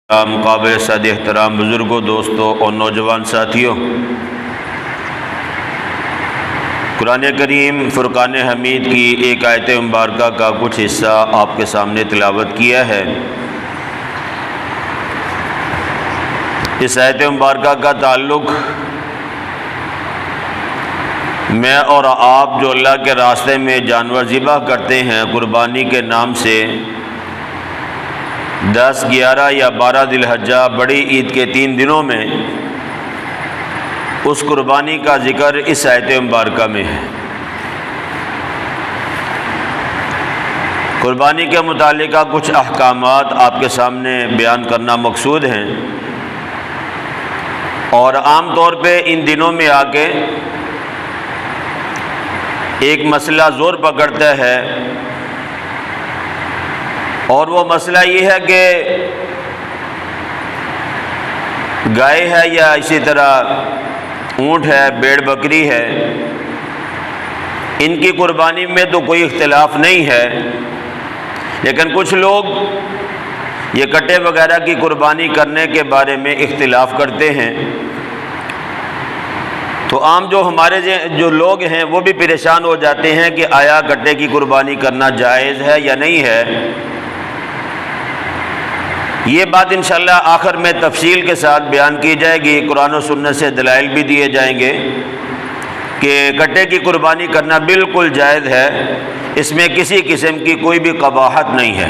قابل صد احترام بزرگوں، دوستوں اور نوجوان ساتھیوں، قرآن کریم فرقان حمید کی ایک آیت مبارکہ کا کچھ حصہ آپ کے سامنے تلاوت کیا ہے۔ اس آیت مبارکہ کا تعلق میں اور آپ جو اللہ کے راستے میں جانور ذبح کرتے ہیں قربانی کے نام سے، 10، 11 یا 12 ذی الحجہ بڑی عید کے 3 دنوں میں اس قربانی کا ذکر اس آیت مبارکہ میں ہے۔ قربانی کے متعلقہ کچھ احکامات آپ کے سامنے بیان کرنا مقصود ہیں، اور عام طور پہ ان دنوں میں آ کے ایک مسئلہ زور پکڑتا ہے، اور وہ مسئلہ یہ ہے کہ گائے ہے یا اسی طرح اونٹ ہے، بیڑ بکری ہے، ان کی قربانی میں تو کوئی اختلاف نہیں ہے، لیکن کچھ لوگ یہ کٹے وغیرہ کی قربانی کرنے کے بارے میں اختلاف کرتے ہیں۔ تو عام جو ہمارے جو لوگ ہیں وہ بھی پریشان ہو جاتے ہیں کہ آیا کٹے کی قربانی کرنا جائز ہے یا نہیں ہے۔ یہ بات انشاءاللہ آخر میں تفصیل کے ساتھ بیان کی جائے گی، قرآن و سنت سے دلائل بھی دیے جائیں گے کہ کٹے کی قربانی کرنا بالکل جائز ہے، اس میں کسی قسم کی کوئی بھی قباحت نہیں ہے۔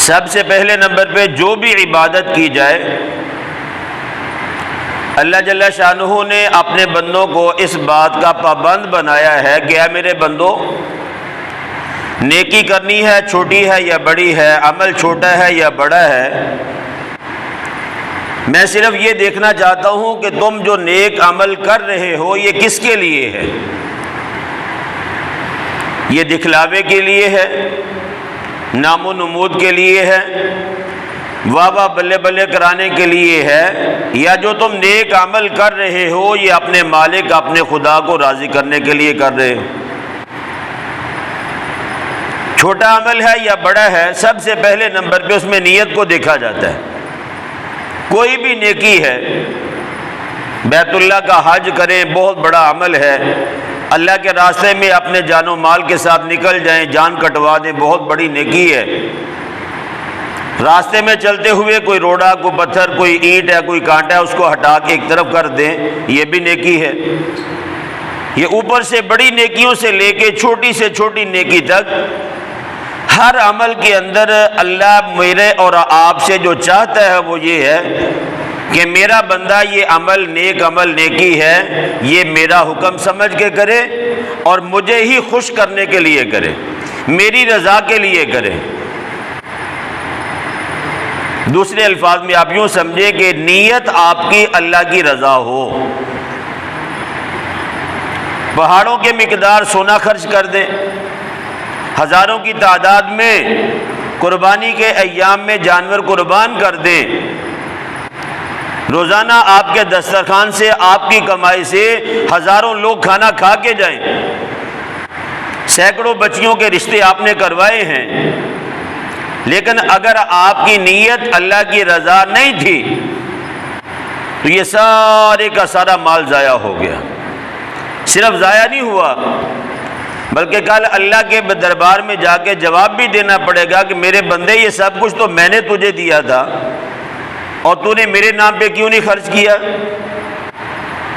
سب سے پہلے نمبر پہ جو بھی عبادت کی جائے، اللہ جل شانہ نے اپنے بندوں کو اس بات کا پابند بنایا ہے کہ اے میرے بندو، نیکی کرنی ہے، چھوٹی ہے یا بڑی ہے، عمل چھوٹا ہے یا بڑا ہے، میں صرف یہ دیکھنا چاہتا ہوں کہ تم جو نیک عمل کر رہے ہو یہ کس کے لیے ہے؟ یہ دکھلاوے کے لیے ہے، نام و نمود کے لیے ہے، واہ واہ بلے بلے کرانے کے لیے ہے، یا جو تم نیک عمل کر رہے ہو یہ اپنے مالک اپنے خدا کو راضی کرنے کے لیے کر رہے ہو؟ چھوٹا عمل ہے یا بڑا ہے، سب سے پہلے نمبر پہ اس میں نیت کو دیکھا جاتا ہے۔ کوئی بھی نیکی ہے، بیت اللہ کا حج کریں، بہت بڑا عمل ہے، اللہ کے راستے میں اپنے جان و مال کے ساتھ نکل جائیں، جان کٹوا دیں، بہت بڑی نیکی ہے۔ راستے میں چلتے ہوئے کوئی روڑا، کوئی پتھر، کوئی اینٹ ہے، کوئی کانٹا ہے، اس کو ہٹا کے ایک طرف کر دیں، یہ بھی نیکی ہے۔ یہ اوپر سے بڑی نیکیوں سے لے کے چھوٹی سے چھوٹی نیکی تک ہر عمل کے اندر اللہ میرے اور آپ سے جو چاہتا ہے وہ یہ ہے کہ میرا بندہ یہ عمل نیکی ہے، یہ میرا حکم سمجھ کے کرے اور مجھے ہی خوش کرنے کے لیے کرے، میری رضا کے لیے کرے۔ دوسرے الفاظ میں آپ یوں سمجھیں کہ نیت آپ کی اللہ کی رضا ہو۔ پہاڑوں کے مقدار سونا خرچ کر دیں، ہزاروں کی تعداد میں قربانی کے ایام میں جانور قربان کر دیں، روزانہ آپ کے دسترخوان سے آپ کی کمائی سے ہزاروں لوگ کھانا کھا کے جائیں، سینکڑوں بچیوں کے رشتے آپ نے کروائے ہیں، لیکن اگر آپ کی نیت اللہ کی رضا نہیں تھی تو یہ سارے کا سارا مال ضائع ہو گیا۔ صرف ضائع نہیں ہوا بلکہ کل اللہ کے دربار میں جا کے جواب بھی دینا پڑے گا کہ میرے بندے یہ سب کچھ تو میں نے تجھے دیا تھا اور تو نے میرے نام پہ کیوں نہیں خرچ کیا؟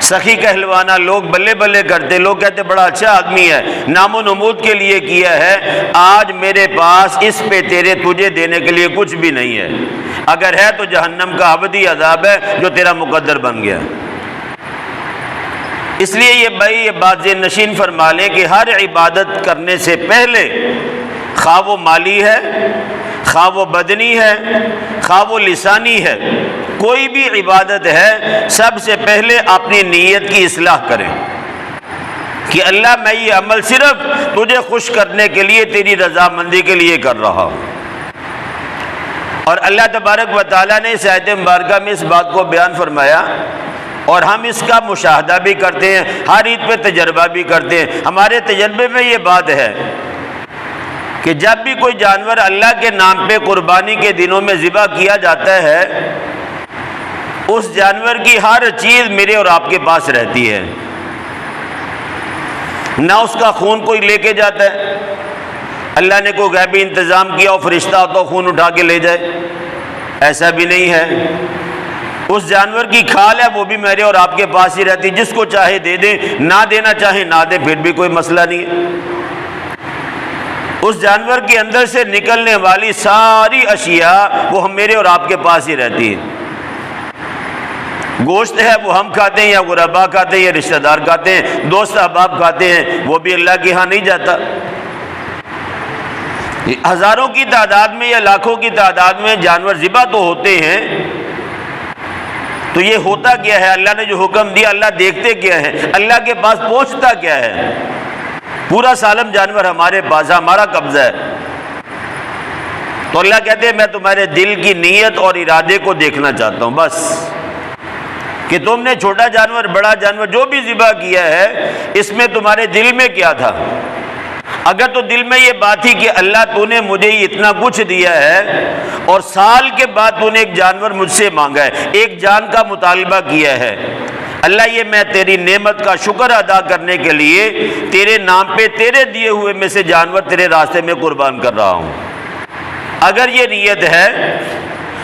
سخی کہلوانا، لوگ بلے بلے کرتے، لوگ کہتے بڑا اچھا آدمی ہے، نام و نمود کے لیے کیا ہے، آج میرے پاس اس پہ تجھے دینے کے لیے کچھ بھی نہیں ہے، اگر ہے تو جہنم کا ابدی عذاب ہے جو تیرا مقدر بن گیا۔ اس لیے یہ بات ذہن نشین فرما لیں کہ ہر عبادت کرنے سے پہلے، خواہ وہ مالی ہے، خواہ وہ بدنی ہے، خواہ وہ لسانی ہے، کوئی بھی عبادت ہے، سب سے پہلے اپنی نیت کی اصلاح کریں کہ اللہ میں یہ عمل صرف تجھے خوش کرنے کے لیے، تیری رضامندی کے لیے کر رہا ہوں۔ اور اللہ تبارک و تعالیٰ نے اس آیت مبارکہ میں اس بات کو بیان فرمایا، اور ہم اس کا مشاہدہ بھی کرتے ہیں، ہر عید پہ تجربہ بھی کرتے ہیں۔ ہمارے تجربے میں یہ بات ہے کہ کہ جب بھی کوئی جانور اللہ کے نام پہ قربانی کے دنوں میں ذبح کیا جاتا ہے، اس جانور کی ہر چیز میرے اور آپ کے پاس رہتی ہے، نہ اس کا خون کوئی لے کے جاتا ہے، اللہ نے کوئی غیبی انتظام کیا اور فرشتہ تو خون اٹھا کے لے جائے، ایسا بھی نہیں ہے۔ اس جانور کی کھال ہے وہ بھی میرے اور آپ کے پاس ہی رہتی، جس کو چاہے دے دیں، نہ دینا چاہے نہ دیں، پھر بھی کوئی مسئلہ نہیں ہے۔ اس جانور کے اندر سے نکلنے والی ساری اشیاء وہ ہم میرے اور آپ کے پاس ہی رہتی ہے۔ گوشت ہے وہ ہم کھاتے ہیں یا غربا کھاتے ہیں یا رشتہ دار کھاتے ہیں، دوست احباب کھاتے ہیں، وہ بھی اللہ کے ہاں نہیں جاتا۔ ہزاروں کی تعداد میں یا لاکھوں کی تعداد میں جانور ذبح تو ہوتے ہیں، تو یہ ہوتا کیا ہے؟ اللہ نے جو حکم دیا، اللہ دیکھتے کیا ہے؟ اللہ کے پاس پہنچتا کیا ہے؟ پورا سالم جانور ہمارے پاس، ہمارا قبضہ ہے۔ تو اللہ کہتے ہیں میں تمہارے دل کی نیت اور ارادے کو دیکھنا چاہتا ہوں، بس کہ تم نے چھوٹا جانور بڑا جانور جو بھی ذبح کیا ہے، اس میں تمہارے دل میں کیا تھا۔ اگر تو دل میں یہ بات تھی کہ اللہ تو نے مجھے اتنا کچھ دیا ہے اور سال کے بعد تو نے ایک جانور مجھ سے مانگا ہے، ایک جان کا مطالبہ کیا ہے، اللہ یہ میں تیری نعمت کا شکر ادا کرنے کے لیے تیرے نام پہ تیرے دیے ہوئے میں سے جانور تیرے راستے میں قربان کر رہا ہوں، اگر یہ نیت ہے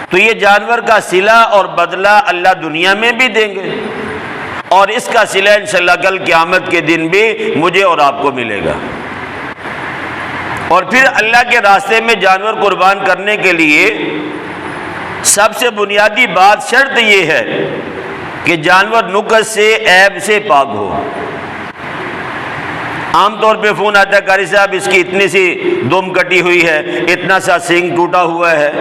تو یہ جانور کا صلہ اور بدلہ اللہ دنیا میں بھی دیں گے، اور اس کا صلہ انشاءاللہ کل قیامت کے دن بھی مجھے اور آپ کو ملے گا۔ اور پھر اللہ کے راستے میں جانور قربان کرنے کے لیے سب سے بنیادی بات شرط یہ ہے کہ جانور نقص سے عیب سے پاک ہو۔ عام طور پہ فون آتا ہے قاری صاحب اس کی اتنی سی دم کٹی ہوئی ہے، اتنا سا سینگ ٹوٹا ہوا ہے،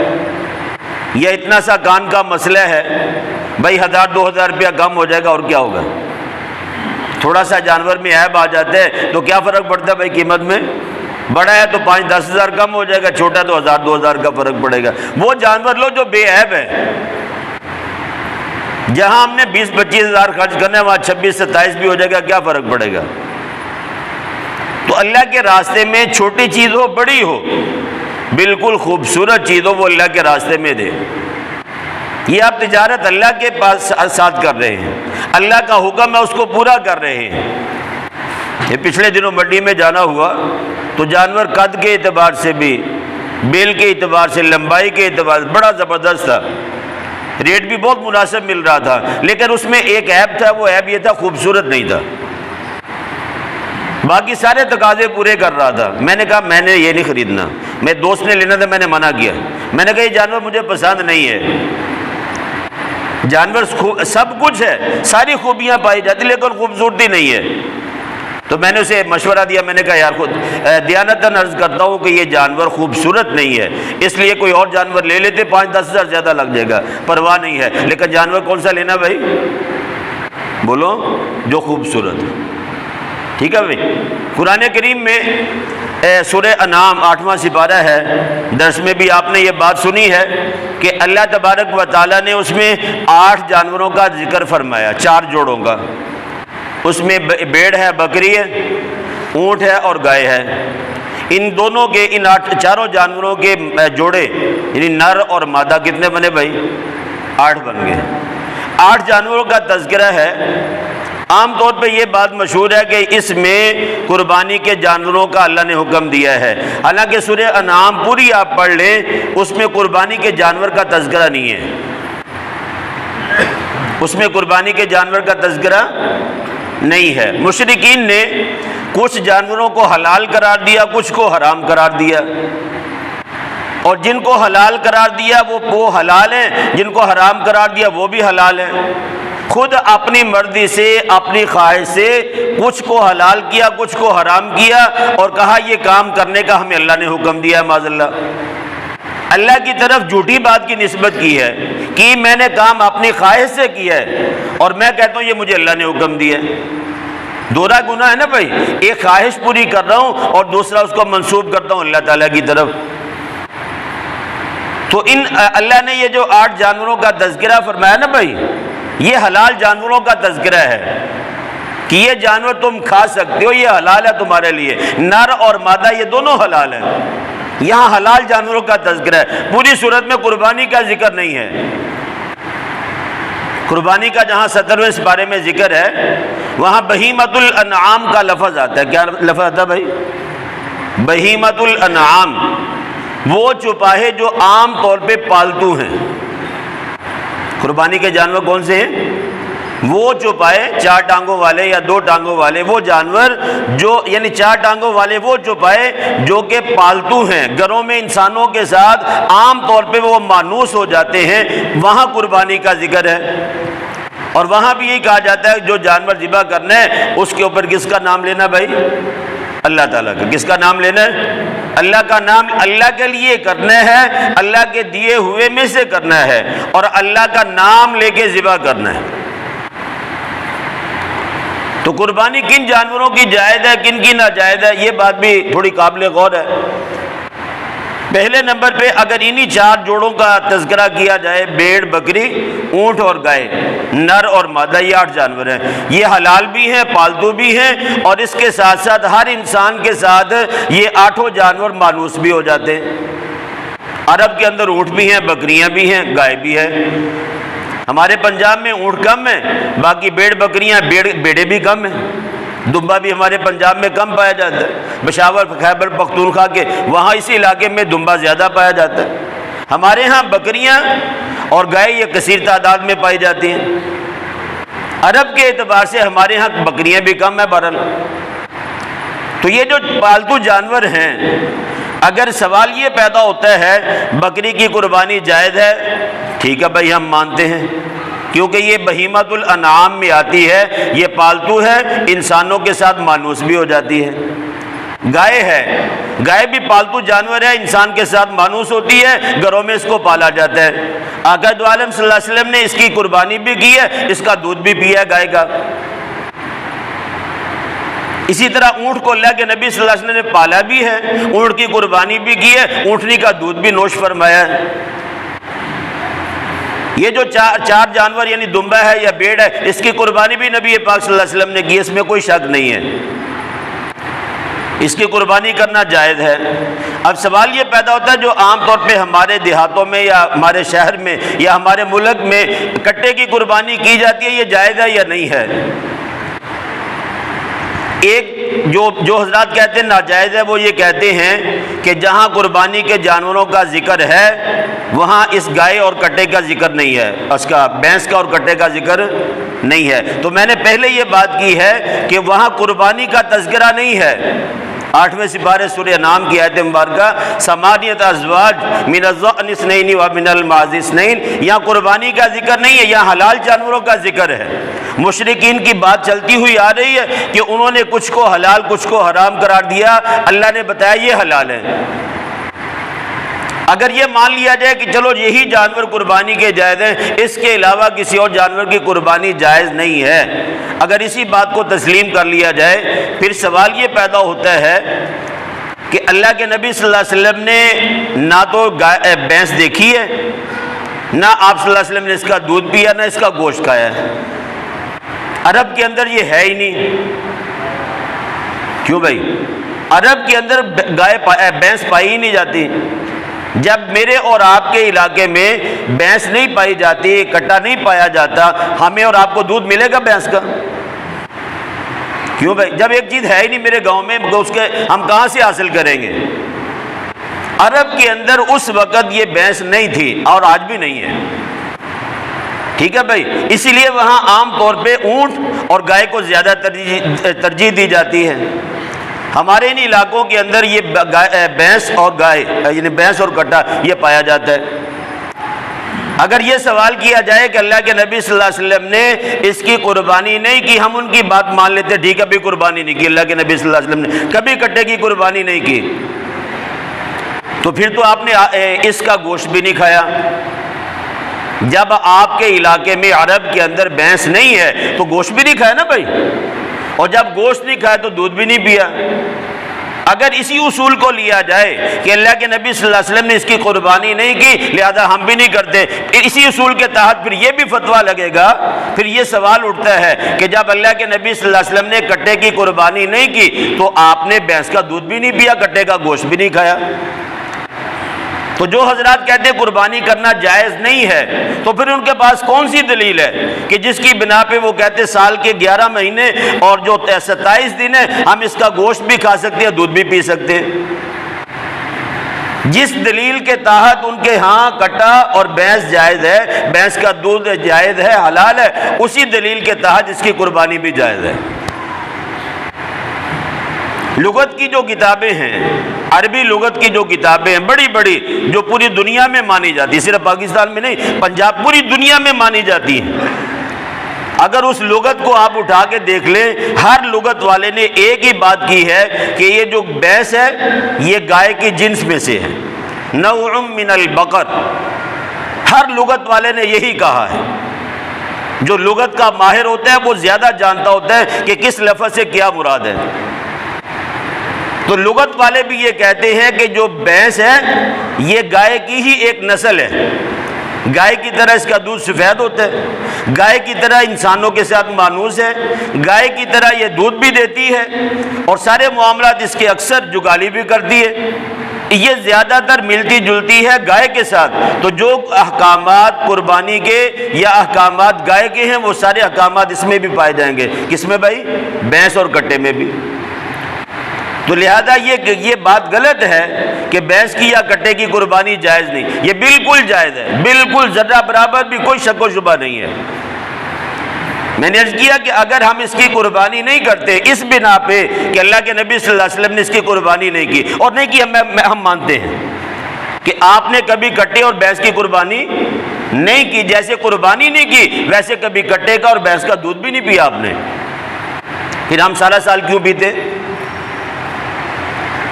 یا اتنا سا کان کا مسئلہ ہے، بھائی 1000-2000 روپیہ کم ہو جائے گا اور کیا ہوگا۔ تھوڑا سا جانور میں عیب آ جاتا ہے تو کیا فرق پڑتا ہے بھائی قیمت میں؟ بڑا ہے تو 5-10 ہزار کم ہو جائے گا، چھوٹا تو 1000-2000 کا فرق پڑے گا۔ وہ جانور لو جو بے عیب ہے، جہاں ہم نے 20-25 ہزار خرچ کرنا ہے وہاں 26-27 بھی ہو جائے گا، کیا فرق پڑے گا۔ تو اللہ کے راستے میں چھوٹی چیز ہو بڑی ہو، بالکل خوبصورت چیز ہو، وہ اللہ کے راستے میں دے۔ یہ آپ تجارت اللہ کے پاس ساتھ کر رہے ہیں، اللہ کا حکم ہے اس کو پورا کر رہے ہیں۔ یہ پچھلے دنوں منڈی میں جانا ہوا تو جانور قد کے اعتبار سے بھی، بیل کے اعتبار سے، لمبائی کے اعتبار سے بڑا زبردست تھا، ریٹ بھی بہت مناسب مل رہا تھا، لیکن اس میں ایک عیب تھا، وہ عیب یہ تھا خوبصورت نہیں تھا، باقی سارے تقاضے پورے کر رہا تھا۔ میں نے کہا میں نے یہ نہیں خریدنا، میرے دوست نے لینا تھا، میں نے منع کیا، میں نے کہا یہ جانور مجھے پسند نہیں ہے۔ جانور سب کچھ ہے، ساری خوبیاں پائی جاتی لیکن خوبصورتی نہیں ہے۔ تو میں نے اسے مشورہ دیا، میں نے کہا یار خود دیانتاً عرض کرتا ہوں کہ یہ جانور خوبصورت نہیں ہے، اس لیے کوئی اور جانور لے لیتے، 5-10 ہزار زیادہ لگ جائے گا، پرواہ نہیں ہے، لیکن جانور کون سا لینا بھائی؟ بولو جو خوبصورت ہے، ٹھیک ہے بھائی۔ قرآن کریم میں سورہ انعام 8واں سپارہ ہے، درس میں بھی آپ نے یہ بات سنی ہے کہ اللہ تبارک و تعالیٰ نے اس میں 8 جانوروں کا ذکر فرمایا، 4 جوڑوں کا۔ اس میں بھیڑ ہے، بکری ہے، اونٹ ہے اور گائے ہے۔ ان دونوں کے، ان 4 جانوروں کے جوڑے یعنی نر اور مادہ کتنے بنے بھائی؟ 8 بن گئے۔ 8 جانوروں کا تذکرہ ہے۔ عام طور پہ یہ بات مشہور ہے کہ اس میں قربانی کے جانوروں کا اللہ نے حکم دیا ہے، حالانکہ سورہ انعام پوری آپ پڑھ لیں اس میں قربانی کے جانور کا تذکرہ نہیں ہے، اس میں قربانی کے جانور کا تذکرہ نہیں ہے۔ مشرکین نے کچھ جانوروں کو حلال قرار دیا، کچھ کو حرام قرار دیا، اور جن کو حلال قرار دیا وہ حلال ہیں، جن کو حرام قرار دیا وہ بھی حلال ہیں۔ خود اپنی مرضی سے، اپنی خواہش سے کچھ کو حلال کیا، کچھ کو حرام کیا، اور کہا یہ کام کرنے کا ہمیں اللہ نے حکم دیا ہے، معاذ اللہ۔ اللہ کی طرف جھوٹی بات کی نسبت کی ہے کہ میں نے کام اپنی خواہش سے کیا ہے، اور میں کہتا ہوں یہ مجھے اللہ نے حکم دیا ہے۔ دورا گناہ ہے نا بھائی، ایک خواہش پوری کر رہا ہوں اور دوسرا اس کو منسوب کرتا ہوں اللہ تعالیٰ کی طرف۔ تو اللہ نے یہ جو 8 جانوروں کا تذکرہ فرمایا نا بھائی، یہ حلال جانوروں کا تذکرہ ہے کہ یہ جانور تم کھا سکتے ہو، یہ حلال ہے تمہارے لیے، نر اور مادہ یہ دونوں حلال ہیں۔ یہاں حلال جانوروں کا تذکرہ ہے، پوری صورت میں قربانی کا ذکر نہیں ہے۔ قربانی کا جہاں 17ویں سپارے میں ذکر ہے وہاں بہیمۃ الانعام کا لفظ آتا ہے۔ کیا لفظ آتا ہے بھائی؟ بہیمۃ الانعام، وہ چوپاہے جو عام طور پہ پالتو ہیں۔ قربانی کے جانور کون سے ہیں؟ وہ چوپائے 4 ٹانگوں والے یا 2 ٹانگوں والے، وہ جانور جو یعنی 4 ٹانگوں والے وہ چوپائے جو کہ پالتو ہیں، گھروں میں انسانوں کے ساتھ عام طور پہ وہ مانوس ہو جاتے ہیں، وہاں قربانی کا ذکر ہے۔ اور وہاں بھی یہی کہا جاتا ہے جو جانور ذبح کرنا ہے اس کے اوپر کس کا نام لینا بھائی؟ اللہ تعالیٰ کا۔ کس کا نام لینا ہے؟ اللہ کا نام، اللہ کے لیے کرنا ہے، اللہ کے دیے ہوئے میں سے کرنا ہے، اور اللہ کا نام لے کے ذبح کرنا ہے۔ تو قربانی کن جانوروں کی جائز ہے، کن کی ناجائز ہے، یہ بات بھی تھوڑی قابل غور ہے۔ پہلے نمبر پہ اگر انہی 4 جوڑوں کا تذکرہ کیا جائے، بھیڑ، بکری، اونٹ اور گائے، نر اور مادہ، یہ 8 جانور ہیں، یہ حلال بھی ہیں، پالتو بھی ہیں، اور اس کے ساتھ ساتھ ہر انسان کے ساتھ یہ 8 جانور مانوس بھی ہو جاتے ہیں۔ عرب کے اندر اونٹ بھی ہیں، بکریاں بھی ہیں، گائے بھی ہے۔ ہمارے پنجاب میں اونٹ کم ہیں، باقی بھیڑ بکریاں، بیڑے بھی کم ہیں۔ دمبا بھی ہمارے پنجاب میں کم پایا جاتا ہے، پشاور، خیبر پختونخوا کے وہاں اسی علاقے میں دمبا زیادہ پایا جاتا ہے۔ ہمارے ہاں بکریاں اور گائے یہ کثیر تعداد میں پائی جاتی ہیں۔ عرب کے اعتبار سے ہمارے ہاں بکریاں بھی کم ہیں بہرحال۔ تو یہ جو پالتو جانور ہیں، اگر سوال یہ پیدا ہوتا ہے بکری کی قربانی جائز ہے، ٹھیک ہے بھائی، ہم مانتے ہیں کیونکہ یہ بہیمۃ الانعام میں آتی ہے، یہ پالتو ہے، انسانوں کے ساتھ مانوس بھی ہو جاتی ہے۔ گائے ہے، گائے بھی پالتو جانور ہے، انسان کے ساتھ مانوس ہوتی ہے، گھروں میں اس کو پالا جاتا ہے۔ آقا دو عالم صلی اللہ علیہ وسلم نے اس کی قربانی بھی کی ہے، اس کا دودھ بھی پیا ہے گائے کا۔ اسی طرح اونٹ کو اللہ کے نبی صلی اللہ علیہ وسلم نے پالا بھی ہے، اونٹ کی قربانی بھی کی ہے، اونٹنی کا دودھ بھی نوش فرمایا ہے۔ یہ جو 4 جانور یعنی دمبا ہے یا بھیڑ ہے، اس کی قربانی بھی نبی پاک صلی اللہ علیہ وسلم نے کی، اس میں کوئی شک نہیں ہے، اس کی قربانی کرنا جائز ہے۔ اب سوال یہ پیدا ہوتا ہے جو عام طور پہ ہمارے دیہاتوں میں یا ہمارے شہر میں یا ہمارے ملک میں کٹے کی قربانی کی جاتی ہے، یہ جائز ہے یا نہیں ہے؟ ایک جو حضرات کہتے ہیں ناجائز ہے، وہ یہ کہتے ہیں کہ جہاں قربانی کے جانوروں کا ذکر ہے وہاں اس گائے اور کٹے کا ذکر نہیں ہے، اس کا بھینس کا اور کٹے کا ذکر نہیں ہے۔ تو میں نے پہلے یہ بات کی ہے کہ وہاں قربانی کا تذکرہ نہیں ہے۔ 8ویں سپارے سورہ انعام کی آیت مبارکہ ثمانیۃ ازواج من الضأن اثنین ومن المعز اثنین، یہاں قربانی کا ذکر نہیں ہے، یہاں حلال جانوروں کا ذکر ہے۔ مشرکین کی بات چلتی ہوئی آ رہی ہے کہ انہوں نے کچھ کو حلال کچھ کو حرام قرار دیا، اللہ نے بتایا یہ حلال ہے۔ اگر یہ مان لیا جائے کہ چلو یہی جانور قربانی کے جائز ہیں، اس کے علاوہ کسی اور جانور کی قربانی جائز نہیں ہے، اگر اسی بات کو تسلیم کر لیا جائے، پھر سوال یہ پیدا ہوتا ہے کہ اللہ کے نبی صلی اللہ علیہ وسلم نے نہ تو بھینس دیکھی ہے، نہ آپ صلی اللہ علیہ وسلم نے اس کا دودھ پیا، نہ اس کا گوشت کھایا ہے۔ عرب کے اندر یہ ہے ہی نہیں۔ کیوں بھائی؟ عرب کے اندر بھینس پائی ہی نہیں جاتی۔ جب میرے اور آپ کے علاقے میں بھینس نہیں پائی جاتی، کٹا نہیں پایا جاتا، ہمیں اور آپ کو دودھ ملے گا بھینس کا؟ کیوں بھائی؟ جب ایک چیز ہے ہی نہیں میرے گاؤں میں، اس کے ہم کہاں سے حاصل کریں گے؟ عرب کے اندر اس وقت یہ بھینس نہیں تھی اور آج بھی نہیں ہے، ٹھیک ہے بھائی؟ اسی لیے وہاں عام طور پہ اونٹ اور گائے کو زیادہ ترجیح دی جاتی ہے۔ ہمارے ان علاقوں کے اندر یہ بھینس اور گائے یعنی بھینس اور کٹا یہ پایا جاتا ہے۔ اگر یہ سوال کیا جائے کہ اللہ کے نبی صلی اللہ علیہ وسلم نے اس کی قربانی نہیں کی، ہم ان کی بات مان لیتے، ٹھیک ہے، کبھی قربانی نہیں کی اللہ کے نبی صلی اللہ علیہ وسلم نے، کبھی کٹے کی قربانی نہیں کی، تو پھر تو آپ نے اس کا گوشت بھی نہیں کھایا۔ جب آپ کے علاقے میں عرب کے اندر بھینس نہیں ہے تو گوشت بھی نہیں کھایا نا بھائی، اور جب گوشت نہیں کھایا تو دودھ بھی نہیں پیا۔ اگر اسی اصول کو لیا جائے کہ اللہ کے نبی صلی اللہ علیہ وسلم نے اس کی قربانی نہیں کی لہذا ہم بھی نہیں کرتے، اسی اصول کے تحت پھر یہ بھی فتویٰ لگے گا، پھر یہ سوال اٹھتا ہے کہ جب اللہ کے نبی صلی اللہ علیہ وسلم نے کٹے کی قربانی نہیں کی تو آپ نے بھینس کا دودھ بھی نہیں پیا، کٹے کا گوشت بھی نہیں کھایا۔ تو جو حضرات کہتے ہیں قربانی کرنا جائز نہیں ہے، تو پھر ان کے پاس کون سی دلیل ہے کہ جس کی بنا پہ وہ کہتے سال کے 11 مہینے اور جو 27 دن ہے ہم اس کا گوشت بھی کھا سکتے ہیں، دودھ بھی پی سکتے ہیں؟ جس دلیل کے تحت ان کے ہاں کٹا اور بھینس جائز ہے، بھینس کا دودھ جائز ہے، حلال ہے، اسی دلیل کے تحت اس کی قربانی بھی جائز ہے۔ لغت کی جو کتابیں ہیں، عربی لغت کی جو کتابیں ہیں بڑی بڑی، جو پوری دنیا میں مانی جاتی، صرف پاکستان میں نہیں، پنجاب پوری دنیا میں مانی جاتی ہیں، اگر اس لغت کو آپ اٹھا کے دیکھ لیں، ہر لغت والے نے ایک ہی بات کی ہے کہ یہ جو بھینس ہے یہ گائے کی جنس میں سے ہے، نوع من البقر۔ ہر لغت والے نے یہی کہا ہے۔ جو لغت کا ماہر ہوتا ہے وہ زیادہ جانتا ہوتا ہے کہ کس لفظ سے کیا مراد ہے۔ تو لغت والے بھی یہ کہتے ہیں کہ جو بھینس ہے یہ گائے کی ہی ایک نسل ہے، گائے کی طرح اس کا دودھ سفید ہوتا ہے، گائے کی طرح انسانوں کے ساتھ مانوس ہے، گائے کی طرح یہ دودھ بھی دیتی ہے اور سارے معاملات اس کے اکثر جگالی بھی کرتی ہے، یہ زیادہ تر ملتی جلتی ہے گائے کے ساتھ۔ تو جو احکامات قربانی کے یا احکامات گائے کے ہیں وہ سارے احکامات اس میں بھی پائے جائیں گے۔ کس میں بھائی؟ بھینس اور کٹے میں بھی۔ تو لہذا یہ بات غلط ہے کہ بھینس کی یا کٹے کی قربانی جائز نہیں، یہ بالکل جائز ہے، بالکل ذرہ برابر بھی کوئی شک و شبہ نہیں ہے۔ میں نے عرض کیا کہ اگر ہم اس کی قربانی نہیں کرتے اس بنا پہ کہ اللہ کے نبی صلی اللہ علیہ وسلم نے اس کی قربانی نہیں کی، اور نہیں کی ہم مانتے ہیں کہ آپ نے کبھی کٹے اور بھینس کی قربانی نہیں کی، جیسے قربانی نہیں کی ویسے کبھی کٹے کا اور بھینس کا دودھ بھی نہیں پیا آپ نے، پھر ہم سارا سال کیوں پیتے؟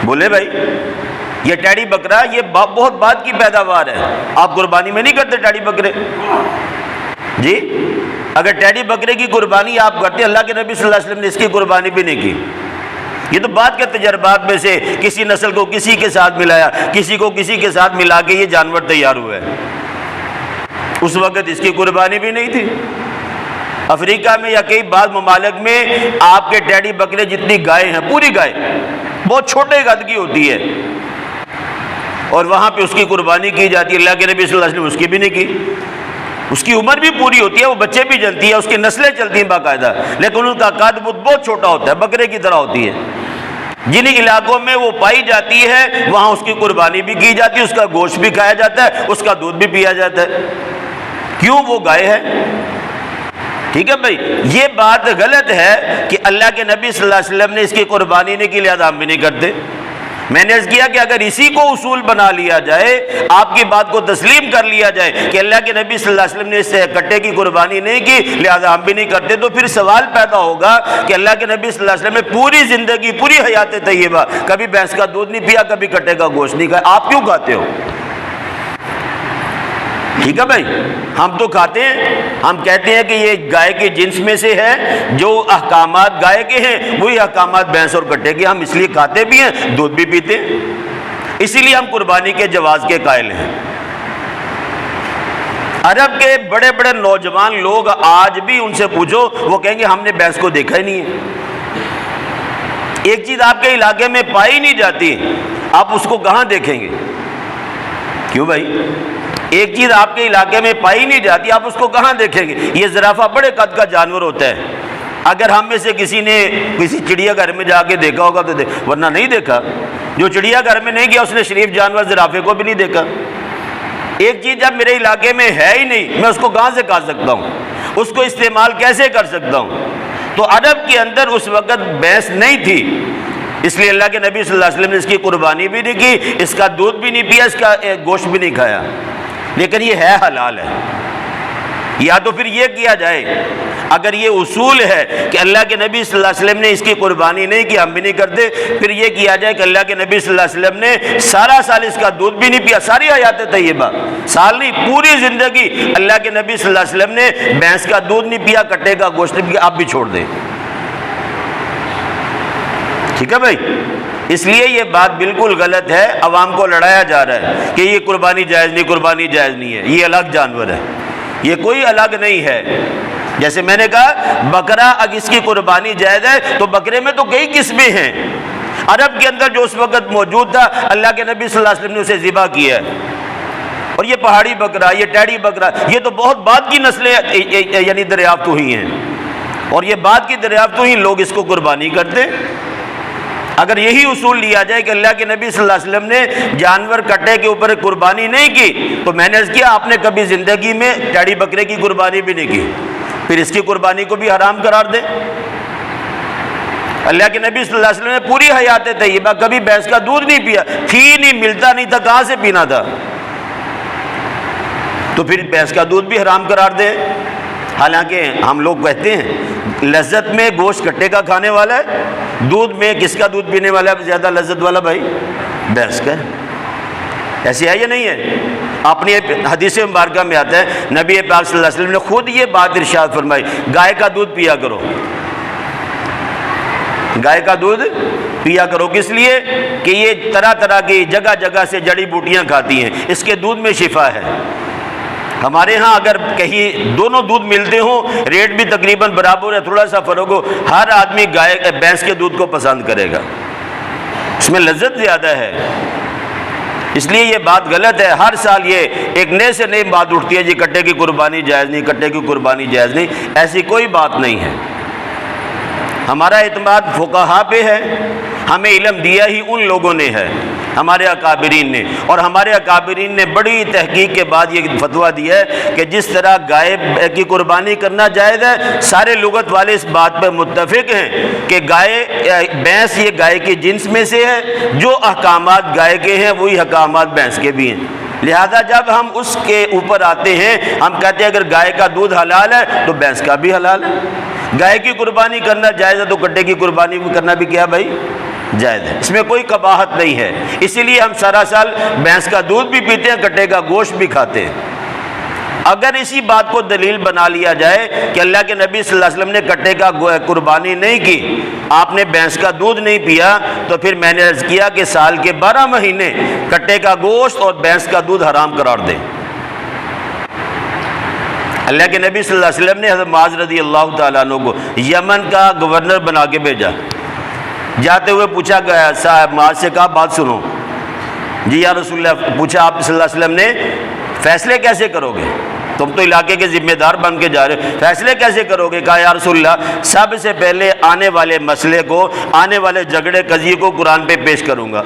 بولے بھائی، یہ ٹیڑی بکرا یہ بہت بعد کی پیداوار ہے، آپ قربانی میں نہیں کرتے ٹیڑی بکرے؟ جی اگر ٹیڑی بکرے کی قربانی آپ کرتے، اللہ کے نبی صلی اللہ علیہ وسلم نے اس کی قربانی بھی نہیں کی۔ یہ تو بعد کے تجربات میں سے کسی نسل کو کسی کے ساتھ ملایا، کسی کو کسی کے ساتھ ملا کے یہ جانور تیار ہوا ہے، اس وقت اس کی قربانی بھی نہیں تھی۔ افریقہ میں یا کئی بعض ممالک میں آپ کے ٹیڑی بکرے جتنی گائے ہیں، پوری گائے بہت چھوٹے قد کی ہوتی ہے اور وہاں پہ اس کی قربانی کی جاتی ہے، اللہ کے نبی صلی اللہ علیہ وسلم اس کی بھی نہیں کی۔ اس کی عمر بھی پوری ہوتی ہے، وہ بچے بھی جنتی ہے، اس کی نسلیں چلتی ہیں باقاعدہ، لیکن ان کا قد بہت چھوٹا ہوتا ہے، بکرے کی طرح ہوتی ہے۔ جن علاقوں میں وہ پائی جاتی ہے وہاں اس کی قربانی بھی کی جاتی ہے، اس کا گوشت بھی کھایا جاتا ہے، اس کا دودھ بھی پیا جاتا ہے۔ کیوں؟ وہ گائے ہے۔ ٹھیک ہے بھائی، یہ بات غلط ہے کہ اللہ کے نبی صلی اللہ علیہ وسلم نے اس کی قربانی نہیں کی لہذا ہم بھی نہیں کرتے۔ میں نے عرض کیا کہ اگر اسی کو اصول بنا لیا جائے، آپ کی بات کو تسلیم کر لیا جائے کہ اللہ کے نبی صلی اللہ علیہ وسلم نے اس کٹے کی قربانی نہیں کی لہذا ہم بھی نہیں کرتے، تو پھر سوال پیدا ہوگا کہ اللہ کے نبی صلی اللہ علیہ وسلم نے پوری زندگی، پوری حیات طیبہ کبھی بھینس کا دودھ نہیں پیا، کبھی کٹے کا گوشت نہیں کھایا، آپ کیوں کھاتے ہو؟ ٹھیک ہے بھائی، ہم تو کھاتے ہیں، ہم کہتے ہیں کہ یہ گائے کے جنس میں سے ہے، جو احکامات گائے کے ہیں وہی احکامات بھینس اور کٹے کے، ہم اس لیے کھاتے بھی ہیں، دودھ بھی پیتے ہیں، اسی لیے ہم قربانی کے جواز کے قائل ہیں۔ عرب کے بڑے بڑے نوجوان لوگ آج بھی ان سے پوچھو وہ کہیں گے ہم نے بھینس کو دیکھا ہی نہیں ہے۔ ایک چیز آپ کے علاقے میں پائی نہیں جاتی، آپ اس کو کہاں دیکھیں گے؟ کیوں بھائی؟ ایک چیز آپ کے علاقے میں پائی نہیں جاتی، آپ اس کو کہاں دیکھیں گے؟ یہ زرافہ بڑے قد کا جانور ہوتا ہے، اگر ہم میں سے کسی نے کسی چڑیا گھر میں جا کے دیکھا ہوگا تو ورنہ نہیں دیکھا۔ جو چڑیا گھر میں نہیں گیا اس نے شریف جانور زرافے کو بھی نہیں دیکھا۔ ایک چیز جب میرے علاقے میں ہے ہی نہیں، میں اس کو کہاں سے کھا سکتا ہوں؟ اس کو استعمال کیسے کر سکتا ہوں؟ تو عرب کے اندر اس وقت بھینس نہیں تھی، اس لیے اللہ کے نبی صلی اللہ علیہ وسلم نے اس کی قربانی بھی نہیں کی، اس کا دودھ بھی نہیں پیا، اس کا گوشت بھی نہیں کھایا، لیکن یہ ہے حلال ہے۔ یا تو پھر یہ کیا جائے، اگر یہ اصول ہے کہ اللہ کے نبی صلی اللہ علیہ وسلم نے اس کی قربانی نہیں کی، ہم بھی نہیں کرتے، پھر یہ کیا جائے کہ اللہ کے نبی صلی اللہ علیہ وسلم نے سارا سال اس کا دودھ بھی نہیں پیا، ساری حیات طیبہ، سال نہیں پوری زندگی اللہ کے نبی صلی اللہ علیہ وسلم نے بھینس کا دودھ نہیں پیا، کٹے کا گوشت نہیں پیا، آپ بھی چھوڑ دیں۔ ٹھیک ہے بھائی، اس لیے یہ بات بالکل غلط ہے، عوام کو لڑایا جا رہا ہے کہ یہ قربانی جائز نہیں، قربانی جائز نہیں ہے، یہ الگ جانور ہے، یہ کوئی الگ نہیں ہے۔ جیسے میں نے کہا بکرا اگر اس کی قربانی جائز ہے تو بکرے میں تو کئی قسمیں ہیں، عرب کے اندر جو اس وقت موجود تھا اللہ کے نبی صلی اللہ علیہ وسلم نے اسے ذبح کیا ہے. اور یہ پہاڑی بکرا، یہ ٹیڈی بکرا، یہ تو بہت بعد کی نسلیں یعنی دریافت ہوئی ہیں، اور یہ بعد کی دریافت ہوئی لوگ اس کو قربانی کرتے. اگر یہی اصول لیا جائے کہ اللہ کے نبی صلی اللہ علیہ وسلم نے جانور کٹے کے اوپر قربانی نہیں کی، تو میں نے عرض کیا آپ نے کبھی زندگی میں ٹیڈی بکرے کی قربانی بھی نہیں کی، پھر اس کی قربانی کو بھی حرام قرار دیں. اللہ کے نبی صلی اللہ علیہ وسلم نے پوری حیات طیبہ کبھی بھینس کا دودھ نہیں پیا، ہی نہیں ملتا نہیں تھا، کہاں سے پینا تھا؟ تو پھر بھینس کا دودھ بھی حرام قرار دیں. حالانکہ ہم لوگ کہتے ہیں لذت میں گوشت کٹے کا کھانے والا ہے، دودھ میں کس کا دودھ پینے والا ہے زیادہ لذت والا؟ بھائی بھینس کا ہے. ایسے ہے یا نہیں ہے؟ اپنی حدیث مبارکہ میں آتا ہے نبی پاک صلی اللہ علیہ وسلم نے خود یہ بات ارشاد فرمائی، گائے کا دودھ پیا کرو، گائے کا دودھ پیا کرو. کس لیے کہ یہ طرح طرح کی جگہ جگہ سے جڑی بوٹیاں کھاتی ہیں، اس کے دودھ میں شفا ہے. ہمارے ہاں اگر کہیں دونوں دودھ ملتے ہوں، ریٹ بھی تقریباً برابر ہے، تھوڑا سا فرق ہو، ہر آدمی بھینس کے دودھ کو پسند کرے گا، اس میں لذت زیادہ ہے. اس لیے یہ بات غلط ہے. ہر سال یہ ایک نئے سے نئی بات اٹھتی ہے جی کٹے کی قربانی جائز نہیں، کٹے کی قربانی جائز نہیں. ایسی کوئی بات نہیں ہے. ہمارا اعتماد فقہاء پہ ہے، ہمیں علم دیا ہی ان لوگوں نے ہے، ہمارے اکابرین نے، اور ہمارے اکابرین نے بڑی تحقیق کے بعد یہ فتویٰ دیا ہے کہ جس طرح گائے کی قربانی کرنا جائز ہے، سارے لغت والے اس بات پہ متفق ہیں کہ بھینس یہ گائے کی جنس میں سے ہے، جو احکامات گائے کے ہیں وہی احکامات بھینس کے بھی ہیں. لہذا جب ہم اس کے اوپر آتے ہیں ہم کہتے ہیں اگر گائے کا دودھ حلال ہے تو بھینس کا بھی حلال ہے. گائے کی قربانی کرنا جائز ہے تو کٹے کی قربانی کرنا بھی کیا بھائی جائز ہے. اس میں کوئی قباحت نہیں ہے. اسی لیے ہم سارا سال بھینس کا دودھ بھی پیتے ہیں، کٹے کا گوشت بھی کھاتے ہیں. اگر اسی بات کو دلیل بنا لیا جائے کہ اللہ کے نبی صلی اللہ علیہ وسلم نے کٹے کا قربانی نہیں کی، آپ نے بھینس کا دودھ نہیں پیا، تو پھر میں نے عرض کیا کہ سال کے 12 مہینے کٹے کا گوشت اور بھینس کا دودھ حرام قرار دیں. اللہ کے نبی صلی اللہ علیہ وسلم نے حضرت معاذ رضی اللہ تعالیٰ عنہ کو یمن کا گورنر بنا کے بھیجا. جاتے ہوئے پوچھا گیا صاحب معاذ سے کہا بات سنو. جی یا رسول اللہ، پوچھا آپ صلی اللہ علیہ وسلم نے فیصلے کیسے کرو گے؟ تم تو علاقے کے ذمہ دار بن کے جا رہے ہو، فیصلے کیسے کرو گے؟ کہا یا رسول اللہ سب سے پہلے آنے والے مسئلے کو، آنے والے جھگڑے قضیے کو قرآن پہ پیش کروں گا.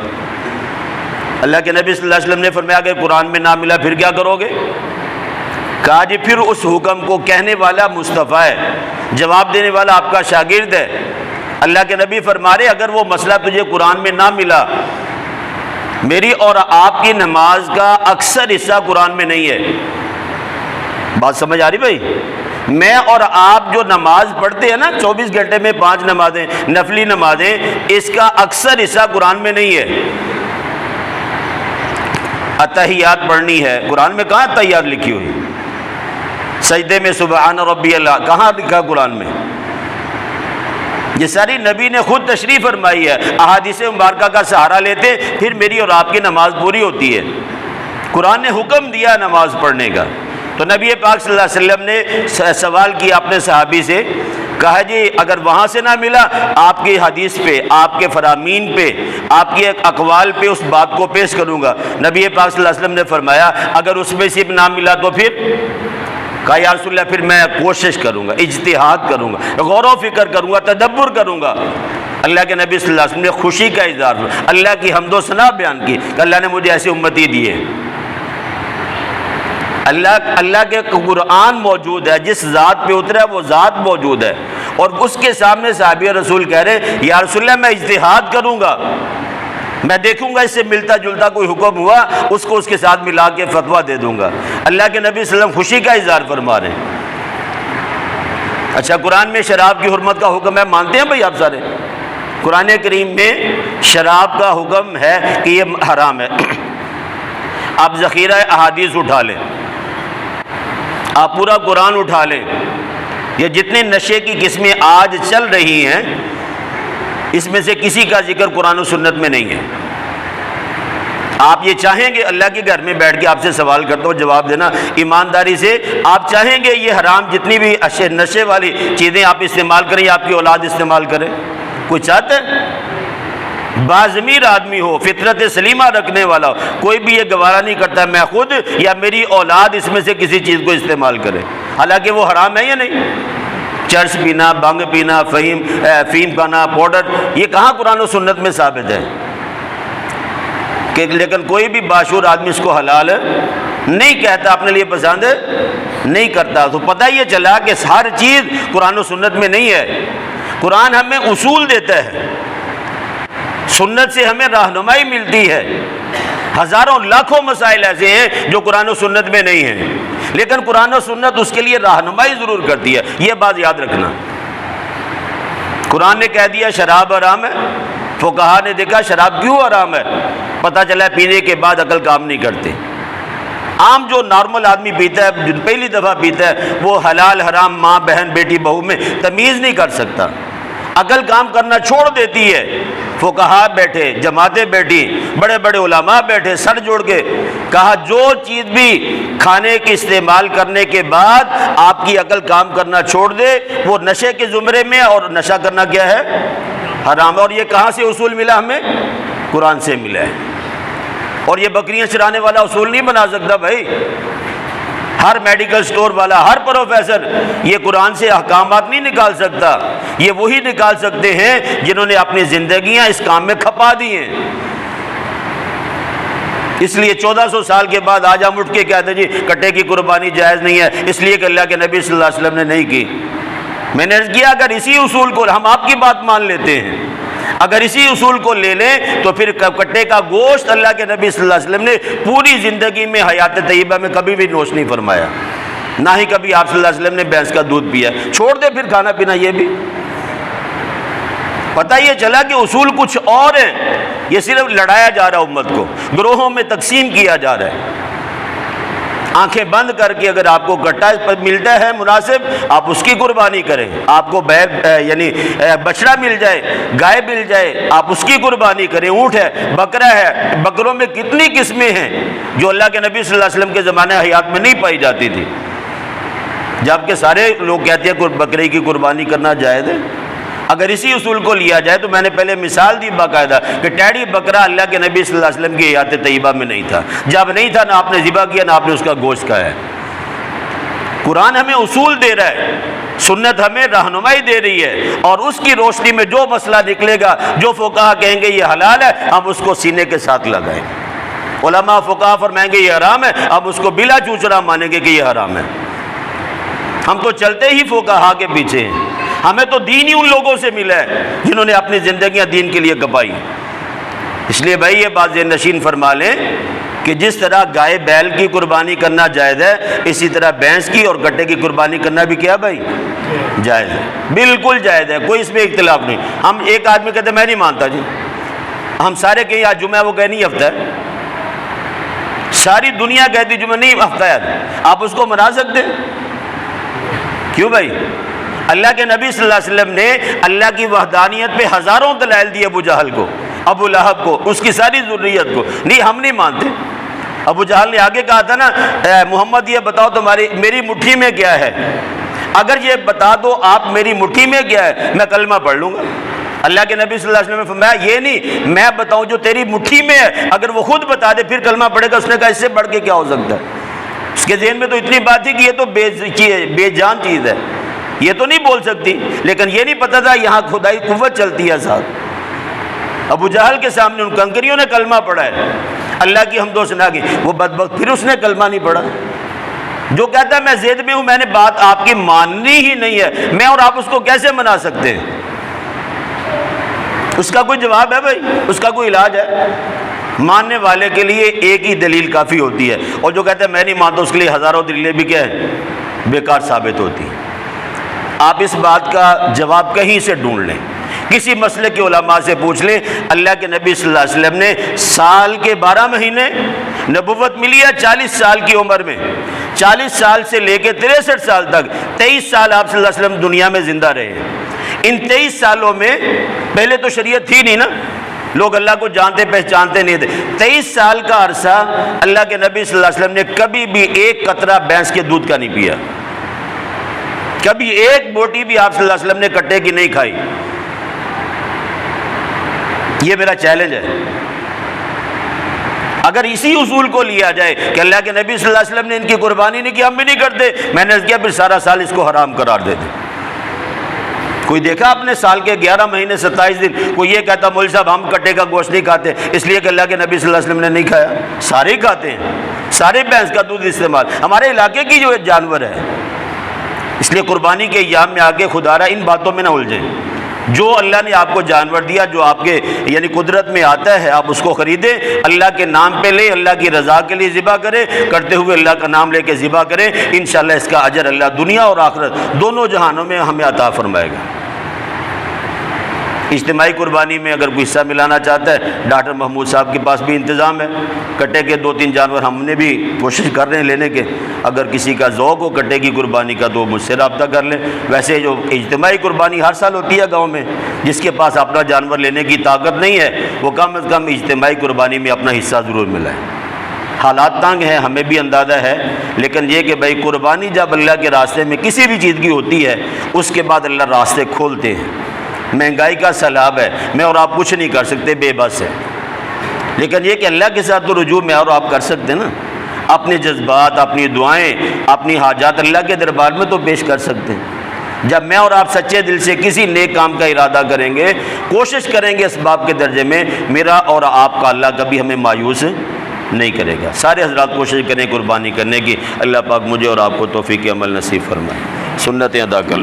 اللہ کے نبی صلی اللہ علیہ وسلم نے فرمایا اگر قرآن میں نہ ملا پھر کیا کرو گے؟ کہا جی پھر اس حکم کو کہنے والا مصطفیٰ ہے، جواب دینے والا آپ کا شاگرد ہے. اللہ کے نبی فرما رہے اگر وہ مسئلہ تجھے قرآن میں نہ ملا، میری اور آپ کی نماز کا اکثر حصہ قرآن میں نہیں ہے. بات سمجھ آ رہی بھائی؟ میں اور آپ جو نماز پڑھتے ہیں نا 24 گھنٹے میں 5 نمازیں نفلی نمازیں، اس کا اکثر حصہ قرآن میں نہیں ہے. اتحیات پڑھنی ہے، قرآن میں کہاں اتحیات لکھی ہوئی؟ سجدے میں سبحان ربی اللہ کہاں لکھا قرآن میں؟ یہ ساری نبی نے خود تشریح فرمائی ہے. احادیث مبارکہ کا سہارا لیتے پھر میری اور آپ کی نماز پوری ہوتی ہے. قرآن نے حکم دیا نماز پڑھنے کا. تو نبی پاک صلی اللہ علیہ وسلم نے سوال کیا اپنے صحابی سے، کہا جی اگر وہاں سے نہ ملا آپ کی حدیث پہ، آپ کے فرامین پہ، آپ کے اقوال پہ اس بات کو پیش کروں گا. نبی پاک صلی اللہ علیہ وسلم نے فرمایا اگر اس میں سے نہ ملا تو پھر؟ کہا یا رسول اللہ پھر میں کوشش کروں گا، اجتہاد کروں گا، غور و فکر کروں گا، تدبر کروں گا. اللہ کے نبی صلی اللہ علیہ وسلم نے خوشی کا اظہار، اللہ کی حمد و ثنا بیان کی کہ اللہ نے مجھے ایسی امتی دی ہے. اللہ کے قرآن موجود ہے، جس ذات پہ اترا ہے وہ ذات موجود ہے، اور اس کے سامنے صحابی رسول کہہ رہے یا رسول اللہ میں اجتہاد کروں گا، میں دیکھوں گا اس سے ملتا جلتا کوئی حکم ہوا اس کو اس کے ساتھ ملا کے فتویٰ دے دوں گا. اللہ کے نبی صلی اللہ علیہ وسلم خوشی کا اظہار فرما رہے ہیں. اچھا قرآن میں شراب کی حرمت کا حکم ہے، مانتے ہیں بھائی آپ سارے؟ قرآن کریم میں شراب کا حکم ہے کہ یہ حرام ہے. آپ ذخیرہ احادیث اٹھا لیں، آپ پورا قرآن اٹھا لیں، یہ جتنے نشے کی قسمیں آج چل رہی ہیں اس میں سے کسی کا ذکر قرآن و سنت میں نہیں ہے. آپ یہ چاہیں گے اللہ کے گھر میں بیٹھ کے آپ سے سوال کرتا ہوں جواب دینا ایمانداری سے، آپ چاہیں گے یہ حرام جتنی بھی نشے والی چیزیں آپ استعمال کریں یا آپ کی اولاد استعمال کرے؟ کوئی چاہتا ہے؟ باضمیر آدمی ہو، فطرت سلیمہ رکھنے والا ہو، کوئی بھی یہ گوارا نہیں کرتا میں خود یا میری اولاد اس میں سے کسی چیز کو استعمال کرے، حالانکہ وہ حرام ہے یا نہیں؟ چرس پینا، بھنگ پینا، فیم کھانا، پاؤڈر، یہ کہاں قرآن و سنت میں ثابت ہے؟ لیکن کوئی بھی باشعور آدمی اس کو حلال نہیں کہتا، اپنے لیے پسند نہیں کرتا۔ تو پتہ یہ چلا کہ ہر چیز قرآن و سنت میں نہیں ہے۔ قرآن ہمیں اصول دیتا ہے، سنت سے ہمیں رہنمائی ملتی ہے۔ ہزاروں لاکھوں مسائل ایسے ہیں جو قرآن و سنت میں نہیں ہیں، لیکن قرآن و سنت اس کے لیے رہنمائی ضرور کرتی ہے، یہ بات یاد رکھنا۔ قرآن نے کہہ دیا شراب حرام ہے، فقہا نے دیکھا شراب کیوں حرام ہے، پتہ چلا پینے کے بعد عقل کام نہیں کرتے۔ عام جو نارمل آدمی پیتا ہے، جو پہلی دفعہ پیتا ہے، وہ حلال حرام، ماں بہن بیٹی بہو میں تمیز نہیں کر سکتا، عقل کام کرنا چھوڑ دیتی ہے۔ فقہا بیٹھے، جماعتیں بیٹھی، بڑے بڑے علماء بیٹھے، سر جوڑ کے کہا جو چیز بھی کھانے کے استعمال کرنے کے بعد آپ کی عقل کام کرنا چھوڑ دے وہ نشے کے زمرے میں، اور نشہ کرنا کیا ہے؟ حرام ہے۔ اور یہ کہاں سے اصول ملا ہمیں؟ قرآن سے ملا ہے۔ اور یہ بکریاں چرانے والا اصول نہیں بنا سکتا بھائی، ہر میڈیکل سٹور والا، ہر پروفیسر یہ قرآن سے احکامات نہیں نکال سکتا، یہ وہی نکال سکتے ہیں جنہوں نے اپنی زندگیاں اس کام میں کھپا دی ہیں۔ اس لیے 1400 سال کے بعد آج ہم اٹھ کے کہتے ہیں جی کٹے کی قربانی جائز نہیں ہے، اس لیے کہ اللہ کے نبی صلی اللہ علیہ وسلم نے نہیں کی۔ میں نے عرض کیا اگر اسی اصول کو ہم آپ کی بات مان لیتے ہیں، اگر اسی اصول کو لے لیں تو پھر کٹے کا گوشت اللہ کے نبی صلی اللہ علیہ وسلم نے پوری زندگی میں حیات طیبہ میں کبھی بھی نوش نہیں فرمایا، نہ ہی کبھی آپ صلی اللہ علیہ وسلم نے بھینس کا دودھ پیا۔ چھوڑ دے پھر کھانا پینا، یہ بھی پتہ یہ چلا کہ اصول کچھ اور ہیں، یہ صرف لڑایا جا رہا ہے، امت کو گروہوں میں تقسیم کیا جا رہا ہے۔ آنکھیں بند کر کے اگر آپ کو گٹا ملتا ہے مناسب، آپ اس کی قربانی کریں۔ آپ کو یعنی بچڑا مل جائے، گائے مل جائے، آپ اس کی قربانی کریں۔ اونٹ ہے، بکرا ہے، بکروں میں کتنی قسمیں ہیں جو اللہ کے نبی صلی اللہ علیہ وسلم کے زمانے حیات میں نہیں پائی جاتی تھی، جبکہ سارے لوگ کہتے ہیں بکرے کی قربانی کرنا جائز ہے۔ اگر اسی اصول کو لیا جائے تو میں نے پہلے مثال دی باقاعدہ کہ ٹیڑی بکرا اللہ کے نبی صلی اللہ علیہ وسلم کی حیات طیبہ میں نہیں تھا، جب نہیں تھا نہ آپ نے ذبح کیا نہ آپ نے اس کا گوشت کھایا۔ قرآن ہمیں اصول دے رہا ہے، سنت ہمیں رہنمائی دے رہی ہے، اور اس کی روشنی میں جو مسئلہ نکلے گا، جو فقہا کہیں گے یہ حلال ہے، ہم اس کو سینے کے ساتھ لگائیں۔ علماء فقہا فرمائیں گے یہ حرام ہے، ہم اس کو بلا چوچرا مانیں گے کہ یہ حرام ہے۔ ہم تو چلتے ہی فقہا کے پیچھے ہیں، ہمیں تو دین ہی ان لوگوں سے ملا ہے جنہوں نے اپنی زندگیاں دین کے لیے کپائی۔ اس لیے بھائی یہ بات ذہن نشین فرما لیں کہ جس طرح گائے بیل کی قربانی کرنا جائز ہے، اسی طرح بھینس کی اور گٹے کی قربانی کرنا بھی کیا بھائی؟ جائز ہے، بالکل جائز ہے، کوئی اس میں اختلاف نہیں۔ ہم ایک آدمی کہتے میں نہیں مانتا جی، ہم سارے کہیں آج جمعہ، وہ کہیں نہیں ہفتہ ہے، ساری دنیا کہتی جمعہ نہیں ہفتہ ہے، آپ اس کو منا سکتے ہیں؟ کیوں بھائی؟ اللہ کے نبی صلی اللہ علیہ وسلم نے اللہ کی وحدانیت پہ ہزاروں دلائل دیے ابو جہل کو، ابو لہب کو، اس کی ساری ذریت کو۔ نہیں ہم نہیں مانتے۔ ابو جہل نے آگے کہا تھا نا محمد یہ بتاؤ تمہاری میری مٹھی میں کیا ہے، اگر یہ بتا دو آپ میری مٹھی میں کیا ہے میں کلمہ پڑھ لوں گا۔ اللہ کے نبی صلی اللہ علیہ وسلم نے فرمایا یہ نہیں میں بتاؤں جو تیری مٹھی میں ہے، اگر وہ خود بتا دے پھر کلمہ پڑھے گا۔ اس نے کہا اس سے بڑھ کے کیا ہو سکتا ہے؟ اس کے ذہن میں تو اتنی بات تھی کہ یہ تو بے جان چیز ہے، یہ تو نہیں بول سکتی، لیکن یہ نہیں پتا تھا یہاں خدائی قوت چلتی ہے ساتھ۔ ابو جہل کے سامنے ان کنکریوں نے کلمہ پڑھا ہے، اللہ کی حمد و ثنا کی، وہ بدبخت پھر اس نے کلمہ نہیں پڑھا۔ جو کہتا ہے میں زید میں ہوں، میں نے بات آپ کی ماننی ہی نہیں ہے، میں اور آپ اس کو کیسے منا سکتے ہیں؟ اس کا کوئی جواب ہے بھائی؟ اس کا کوئی علاج ہے؟ ماننے والے کے لیے ایک ہی دلیل کافی ہوتی ہے، اور جو کہتا ہے میں نہیں مانتا اس کے لیے ہزاروں دلیلیں بھی کیا ہے؟ بیکار ثابت ہوتی ہیں۔ آپ اس بات کا جواب کہیں سے ڈھونڈ لیں، کسی مسئلے کے علماء سے پوچھ لیں۔ اللہ کے نبی صلی اللہ علیہ وسلم نے سال کے 12 مہینے، نبوت ملی ہے 40 سال کی عمر میں، 40 سال سے لے کے 63 سال تک 23 سال آپ صلی اللہ علیہ وسلم دنیا میں زندہ رہے۔ ان 23 سالوں میں پہلے تو شریعت تھی نہیں نا، لوگ اللہ کو جانتے پہچانتے نہیں تھے۔ 23 سال کا عرصہ اللہ کے نبی صلی اللہ علیہ وسلم نے کبھی بھی ایک قطرہ بھینس کے دودھ کا نہیں پیا، کبھی ایک بوٹی بھی آپ صلی اللہ علیہ وسلم نے کٹے کی نہیں کھائی۔ یہ میرا چیلنج ہے۔ اگر اسی اصول کو لیا جائے کہ اللہ کے نبی صلی اللہ علیہ وسلم نے ان کی قربانی نہیں کی، ہم بھی نہیں کرتے، میں نے کیا پھر سارا سال اس کو حرام قرار دیتے۔ کوئی دیکھا آپ نے سال کے 11 مہینے 27 دن کوئی یہ کہتا مولوی صاحب ہم کٹے کا گوشت نہیں کھاتے اس لیے کہ اللہ کے نبی صلی اللہ علیہ وسلم نے نہیں کھایا؟ سارے ہی کھاتے ہیں، سارے بھینس کا دودھ استعمال، ہمارے علاقے کی جو جانور ہے۔ اس لیے قربانی کے ایام میں آگے خدا رہا ان باتوں میں نہ الجھیں۔ جو اللہ نے آپ کو جانور دیا، جو آپ کے یعنی قدرت میں آتا ہے، آپ اس کو خریدیں، اللہ کے نام پہ لیں، اللہ کی رضا کے لیے ذبح کریں، کرتے ہوئے اللہ کا نام لے کے ذبح کریں، انشاءاللہ اس کا اجر اللہ دنیا اور آخرت دونوں جہانوں میں ہمیں عطا فرمائے گا۔ اجتماعی قربانی میں اگر کوئی حصہ ملانا چاہتا ہے، ڈاکٹر محمود صاحب کے پاس بھی انتظام ہے، کٹے کے 2-3 جانور ہم نے بھی کوشش کر رہے ہیں لینے کے۔ اگر کسی کا ذوق ہو کٹے کی قربانی کا تو مجھ سے رابطہ کر لیں۔ ویسے جو اجتماعی قربانی ہر سال ہوتی ہے گاؤں میں، جس کے پاس اپنا جانور لینے کی طاقت نہیں ہے وہ کم از کم اجتماعی قربانی میں اپنا حصہ ضرور ملائے۔ حالات تنگ ہیں، ہمیں بھی اندازہ ہے، لیکن یہ کہ بھائی قربانی جب اللہ کے راستے میں کسی بھی چیز کی ہوتی ہے اس کے بعد اللہ راستے کھولتے ہیں۔ مہنگائی کا سیلاب ہے، میں اور آپ کچھ نہیں کر سکتے، بے بس ہے، لیکن یہ کہ اللہ کے ساتھ تو رجوع میں اور آپ کر سکتے ہیں نا، اپنے جذبات، اپنی دعائیں، اپنی حاجات اللہ کے دربار میں تو پیش کر سکتے ہیں۔ جب میں اور آپ سچے دل سے کسی نیک کام کا ارادہ کریں گے، کوشش کریں گے اسباب کے درجے میں، میرا اور آپ کا اللہ کبھی ہمیں مایوس نہیں کرے گا۔ سارے حضرات کوشش کریں قربانی کرنے کی، اللہ پاک مجھے اور آپ کو توفیق عمل نصیب فرمائے۔ سنتیں ادا کر